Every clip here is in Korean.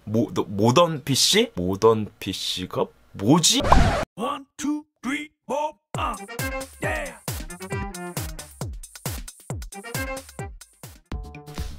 모던 PC? 모던 PC가 뭐지? 1, 2, 3, 4, yeah.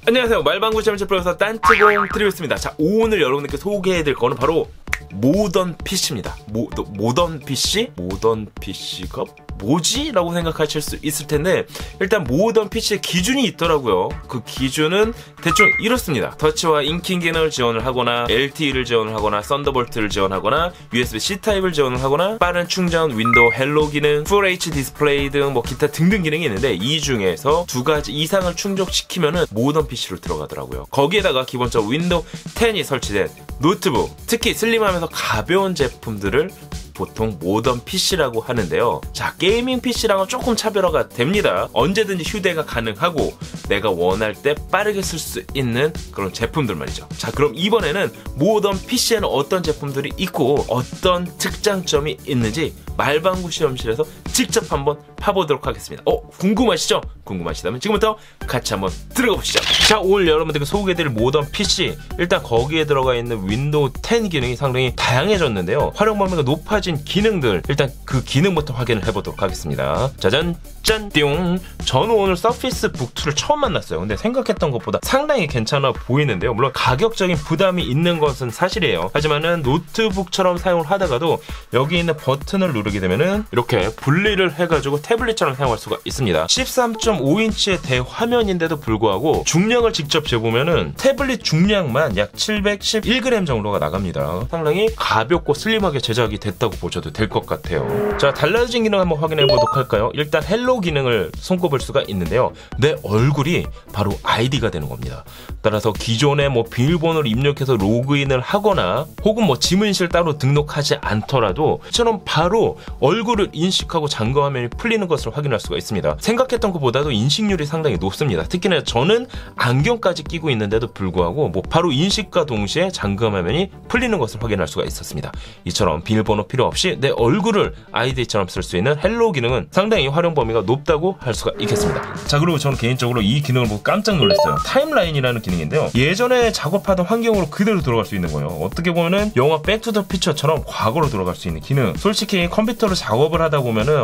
안녕하세요. 말방구 시험실 프로에서 딴뜨공 드리겠습니다. 자, 오늘 여러분들께 소개해드릴 거는 바로 모던 PC입니다. 모던 PC? 모던 PC가 뭐지? 라고 생각하실 수 있을 텐데, 일단 모던 PC의 기준이 있더라고요. 그 기준은 대충 이렇습니다. 터치와 인킹 기능을 지원을 하거나, LTE를 지원을 하거나, 썬더볼트를 지원하거나, USB-C 타입을 지원을 하거나, 빠른 충전, 윈도우 헬로 기능, 풀 HD 디스플레이 등 뭐 기타 등등 기능이 있는데, 이 중에서 두 가지 이상을 충족시키면은 모던 PC로 들어가더라고요. 거기에다가 기본적으로 윈도우 10이 설치된 노트북, 특히 슬림하면서 가벼운 제품들을 보통 모던 PC라고 하는데요. 자, 게이밍 PC랑은 조금 차별화가 됩니다. 언제든지 휴대가 가능하고 내가 원할 때 빠르게 쓸 수 있는 그런 제품들 말이죠. 자, 그럼 이번에는 모던 PC에는 어떤 제품들이 있고 어떤 특장점이 있는지 말방구 시험실에서 직접 한번 파보도록 하겠습니다. 궁금하시죠? 궁금하시다면 지금부터 같이 한번 들어가 보시죠. 자, 오늘 여러분들께 소개해드릴 모던 PC, 일단 거기에 들어가 있는 윈도우 10 기능이 상당히 다양해졌는데요. 활용 범위가 높아진 기능들, 일단 그 기능부터 확인을 해보도록 하겠습니다. 짜잔, 짠, 띠용. 저는 오늘 서피스 북 2를 처음 만났어요. 근데 생각했던 것보다 상당히 괜찮아 보이는데요. 물론 가격적인 부담이 있는 것은 사실이에요. 하지만은 노트북처럼 사용을 하다가도 여기 있는 버튼을 누르게 되면은 이렇게 분리를 해가지고 태블릿처럼 사용할 수가 있습니다. 13.5인치의 대화면인데도 불구하고 중량을 직접 재보면은 태블릿 중량만 약 711g 정도가 나갑니다. 상당히 가볍고 슬림하게 제작이 됐다고 보셔도 될 것 같아요. 자, 달라진 기능 한번 확인해 보도록 할까요? 일단 헬로 기능을 손꼽을 수가 있는데요. 내 얼굴이 바로 아이디가 되는 겁니다. 따라서 기존에 뭐 비밀번호를 입력해서 로그인을 하거나 혹은 뭐 지문실 따로 등록하지 않더라도 이처럼 바로 얼굴을 인식하고 잠금 화면이 풀리는 것을 확인할 수가 있습니다. 생각했던 것보다도 인식률이 상당히 높습니다. 특히나 저는 안경까지 끼고 있는데도 불구하고 뭐 바로 인식과 동시에 잠금 화면이 풀리는 것을 확인할 수가 있었습니다. 이처럼 비밀번호 필요 없이 내 얼굴을 아이디처럼 쓸 수 있는 헬로 기능은 상당히 활용 범위가 높다고 할 수가 있겠습니다. 자, 그리고 저는 개인적으로 이 기능을 보고 깜짝 놀랐어요. 타임라인이라는 기능인데요. 예전에 작업하던 환경으로 그대로 돌아갈 수 있는 거예요. 어떻게 보면은 영화 백투더 퓨처처럼 과거로 돌아갈 수 있는 기능. 솔직히 컴퓨터로 작업을 하다 보면은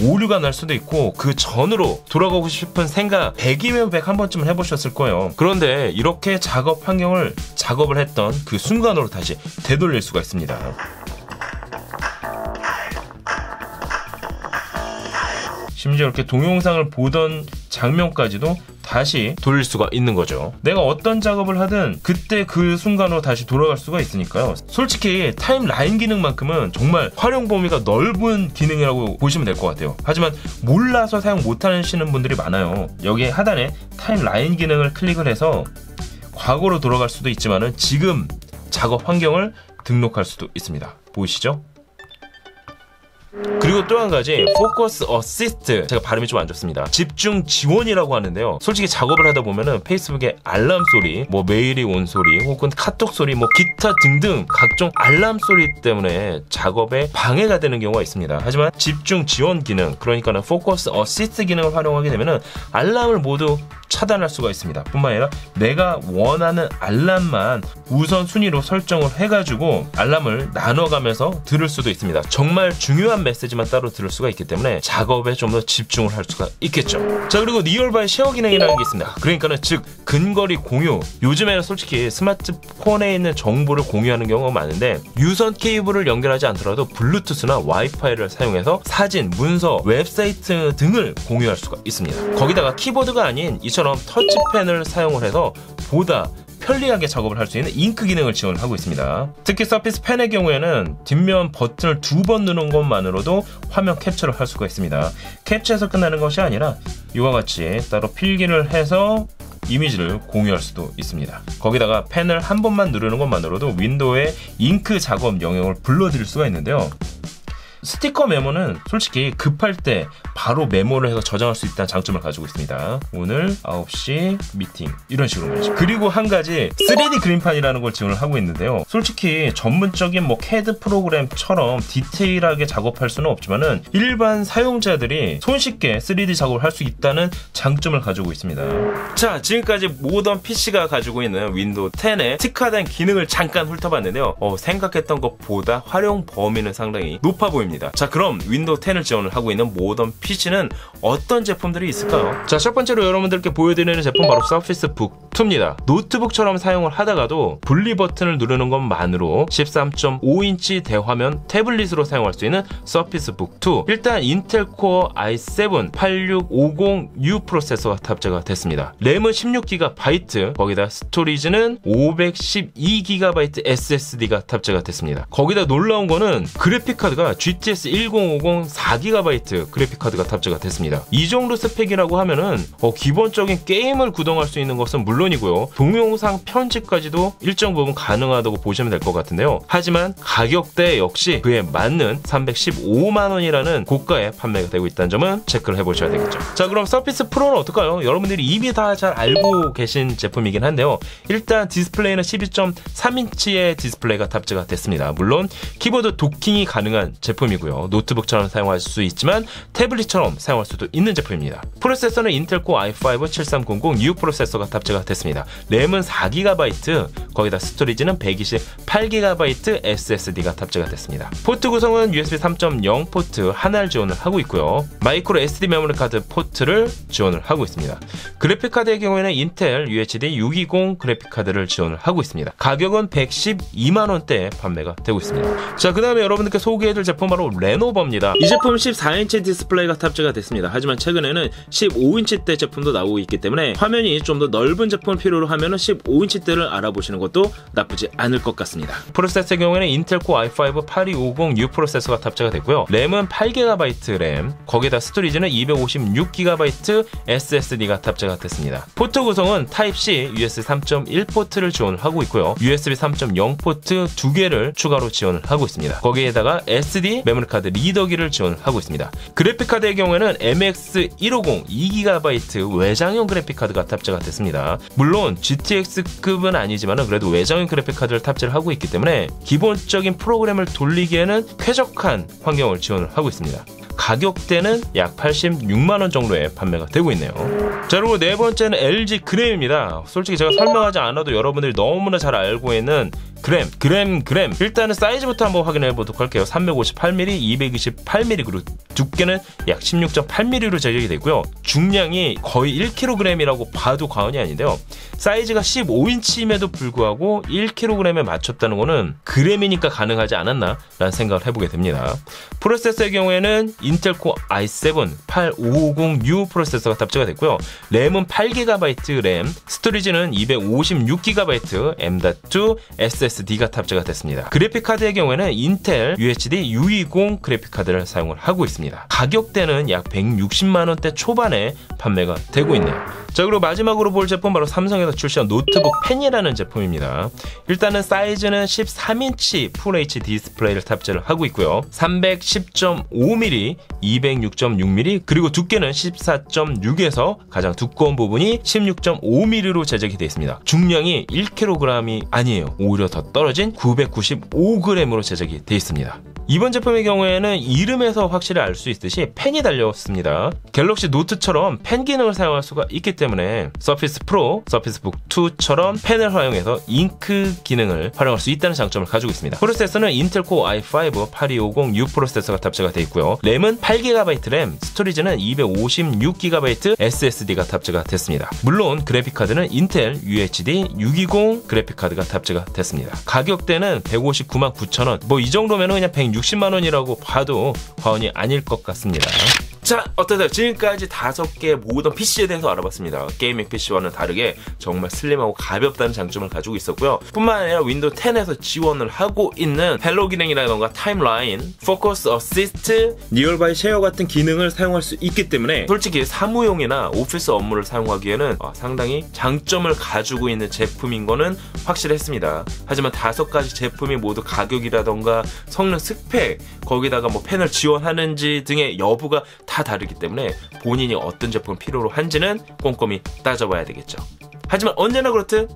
오류가 날 수도 있고 그 전으로 돌아가고 싶은 생각 100이면 100 한 번쯤은 해보셨을 거예요. 그런데 이렇게 작업을 했던 그 순간으로 다시 되돌릴 수가 있습니다. 심지어 이렇게 동영상을 보던 장면까지도 다시 돌릴 수가 있는 거죠. 내가 어떤 작업을 하든 그때 그 순간으로 다시 돌아갈 수가 있으니까요. 솔직히 타임라인 기능만큼은 정말 활용 범위가 넓은 기능이라고 보시면 될 것 같아요. 하지만 몰라서 사용 못하시는 분들이 많아요. 여기 하단에 타임라인 기능을 클릭을 해서 과거로 돌아갈 수도 있지만은 지금 작업 환경을 등록할 수도 있습니다. 보이시죠? 그리고 또 한 가지 포커스 어시스트, 제가 발음이 좀 안 좋습니다. 집중 지원이라고 하는데요. 솔직히 작업을 하다 보면은 페이스북의 알람 소리, 뭐 메일이 온 소리, 혹은 카톡 소리, 뭐 기타 등등 각종 알람 소리 때문에 작업에 방해가 되는 경우가 있습니다. 하지만 집중 지원 기능, 그러니까는 포커스 어시스트 기능을 활용하게 되면은 알람을 모두 차단할 수가 있습니다. 뿐만 아니라 내가 원하는 알람만 우선순위로 설정을 해가지고 알람을 나눠가면서 들을 수도 있습니다. 정말 중요한 메시지만 따로 들을 수가 있기 때문에 작업에 좀 더 집중을 할 수가 있겠죠. 자, 그리고 니얼바이 쉐어 기능이라는 게 있습니다. 그러니까는 즉 근거리 공유. 요즘에는 솔직히 스마트폰에 있는 정보를 공유하는 경우가 많은데 유선 케이블을 연결하지 않더라도 블루투스나 와이파이를 사용해서 사진, 문서, 웹사이트 등을 공유할 수가 있습니다. 거기다가 키보드가 아닌 이처럼 터치펜을 사용을 해서 보다 편리하게 작업을 할 수 있는 잉크 기능을 지원을 하고 있습니다. 특히 서피스 펜의 경우에는 뒷면 버튼을 2번 누르는 것만으로도 화면 캡처를 할 수가 있습니다. 캡처해서 끝나는 것이 아니라 이와 같이 따로 필기를 해서 이미지를 공유할 수도 있습니다. 거기다가 펜을 한 번만 누르는 것만으로도 윈도우의 잉크 작업 영역을 불러드릴 수가 있는데요. 스티커 메모는 솔직히 급할 때 바로 메모를 해서 저장할 수 있다는 장점을 가지고 있습니다. 오늘 9시 미팅 이런 식으로 말이죠. 그리고 한 가지 3D 그림판이라는 걸 지원을 하고 있는데요. 솔직히 전문적인 뭐 CAD 프로그램처럼 디테일하게 작업할 수는 없지만은 일반 사용자들이 손쉽게 3D 작업을 할 수 있다는 장점을 가지고 있습니다. 자, 지금까지 모던 PC가 가지고 있는 윈도우 10의 특화된 기능을 잠깐 훑어봤는데요. 생각했던 것보다 활용 범위는 상당히 높아 보입니다. 자, 그럼 윈도우 10을 지원을 하고 있는 모던 PC는 어떤 제품들이 있을까요? 자, 첫 번째로 여러분들께 보여드리는 제품 바로 서피스 북 2입니다. 노트북처럼 사용을 하다가도 분리 버튼을 누르는 것만으로 13.5인치 대화면 태블릿으로 사용할 수 있는 서피스 북 2. 일단 인텔 코어 i7 8650U 프로세서가 탑재가 됐습니다. 램은 16GB, 거기다 스토리지는 512GB SSD가 탑재가 됐습니다. 거기다 놀라운 거는 그래픽카드가 GTX 1050 4GB 그래픽카드가 탑재가 됐습니다. 이 정도 스펙이라고 하면은 기본적인 게임을 구동할 수 있는 것은 물론이고요, 동영상 편집까지도 일정 부분 가능하다고 보시면 될 것 같은데요. 하지만 가격대 역시 그에 맞는 315만원이라는 고가에 판매가 되고 있다는 점은 체크를 해보셔야 되겠죠. 자, 그럼 서피스 프로는 어떨까요? 여러분들이 이미 다 잘 알고 계신 제품이긴 한데요. 일단 디스플레이는 12.3인치의 디스플레이가 탑재가 됐습니다. 물론 키보드 도킹이 가능한 제품이고요. 노트북처럼 사용할 수 있지만 태블릿처럼 사용할 수도 있는 제품입니다. 프로세서는 인텔 코어 i5 7300U 프로세서가 탑재가 됐습니다. 램은 4GB, 거기다 스토리지는 128GB SSD가 탑재가 됐습니다. 포트 구성은 USB 3.0 포트 하나를 지원을 하고 있고요. 마이크로 SD 메모리 카드 포트를 지원을 하고 있습니다. 그래픽 카드의 경우에는 인텔 UHD 620 그래픽 카드를 지원을 하고 있습니다. 가격은 112만원대에 판매가 되고 있습니다. 자, 그 다음에 여러분들께 소개해드릴 제품 바로 레노버입니다. 이 제품은 14인치 디스플레이가 탑재가 됐습니다. 하지만 최근에는 15인치대 제품도 나오고 있기 때문에 화면이 좀 더 넓은 제품을 필요로 하면은 15인치대를 알아보시는 것도 나쁘지 않을 것 같습니다. 프로세서의 경우에는 인텔 코어 i5 8250U 프로세서가 탑재가 됐고요. 램은 8GB 램, 거기다 스토리지는 256GB SSD가 탑재가 됐습니다. 포트 구성은 타입C USB 3.1 포트를 지원을 하고 있고요. USB 3.0 포트 2개를 추가로 지원을 하고 있습니다. 거기에다가 SD 메모리 카드 리더기를 지원을 하고 있습니다. 그래픽 카드의 경우에는 MX 150 2GB 외장형 그래픽 카드가 탑재가 됐습니다. 물론 GTX급은 아니지만 그래도 외장형 그래픽 카드를 탑재를 하고 있기 때문에 기본적인 프로그램을 돌리기에는 쾌적한 환경을 지원을 하고 있습니다. 가격대는 약 86만원 정도에 판매가 되고 있네요. 자, 그리고 네 번째는 LG 그램입니다. 솔직히 제가 설명하지 않아도 여러분들이 너무나 잘 알고 있는 그램. 일단은 사이즈부터 한번 확인해 보도록 할게요. 358mm, 228mm, 그리고 두께는 약 16.8mm로 제작이 되고요. 중량이 거의 1kg이라고 봐도 과언이 아닌데요. 사이즈가 15인치임에도 불구하고 1kg에 맞췄다는 거는 그램이니까 가능하지 않았나 라는 생각을 해보게 됩니다. 프로세서의 경우에는 인텔 코어 i7 8550U 프로세서가 탑재가 됐고요. 램은 8GB 램, 스토리지는 256GB M.2 SSD가 탑재가 됐습니다. 그래픽 카드의 경우에는 인텔 UHD 620 그래픽 카드를 사용을 하고 있습니다. 가격대는 약 160만원대 초반에 판매가 되고 있네요. 자, 그리고 마지막으로 볼 제품 바로 삼성에서 출시한 노트북 펜이라는 제품입니다. 일단은 사이즈는 13인치 풀 HD 디스플레이를 탑재를 하고 있고요. 310.5mm, 206.6mm, 그리고 두께는 14.6에서 가장 두꺼운 부분이 16.5mm로 제작이 되어 있습니다. 중량이 1kg이 아니에요. 오히려 더 떨어진 995g으로 제작이 되어 있습니다. 이번 제품의 경우에는 이름에서 확실히 알 수 있듯이 펜이 달려있습니다. 갤럭시 노트처럼 펜 기능을 사용할 수가 있기 때문에 서피스 프로, 서피스 북 2처럼 펜을 활용해서 잉크 기능을 활용할 수 있다는 장점을 가지고 있습니다. 프로세서는 인텔 코어 i5 8250U 프로세서가 탑재가 되어 있고요. 램은 8GB 램, 스토리지는 256GB SSD가 탑재가 됐습니다. 물론 그래픽 카드는 인텔 UHD 620 그래픽 카드가 탑재가 됐습니다. 가격대는 159만 9천원, 뭐 이 정도면 그냥 160만원이라고 봐도 과언이 아닐 것 같습니다. 자, 어떠세요? 지금까지 5개 모던 PC에 대해서 알아봤습니다. 게이밍 PC와는 다르게 정말 슬림하고 가볍다는 장점을 가지고 있었고요. 뿐만 아니라 윈도우 10에서 지원을 하고 있는 헬로 기능이라던가 타임라인, 포커스 어시스트, 니얼바이 쉐어 같은 기능을 사용할 수 있기 때문에 솔직히 사무용이나 오피스 업무를 사용하기에는 상당히 장점을 가지고 있는 제품인 거는 확실했습니다. 하지만 5가지 제품이 모두 가격이라던가 성능 스펙, 거기다가 뭐 패널 지원하는지 등의 여부가 다 다르기 때문에 본인이 어떤 제품을 필요로 한지는 꼼꼼히 따져봐야 되겠죠. 하지만 언제나 그렇듯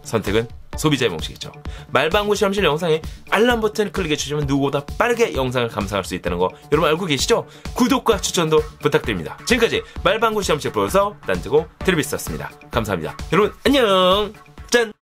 선택은 소비자의 몫이겠죠. 말방구 실험실 영상에 알람 버튼을 클릭해 주시면 누구보다 빠르게 영상을 감상할 수 있다는 거 여러분 알고 계시죠? 구독과 추천도 부탁드립니다. 지금까지 말방구 실험실 프로듀서 딴뜨고 트리비스였습니다. 감사합니다. 여러분 안녕.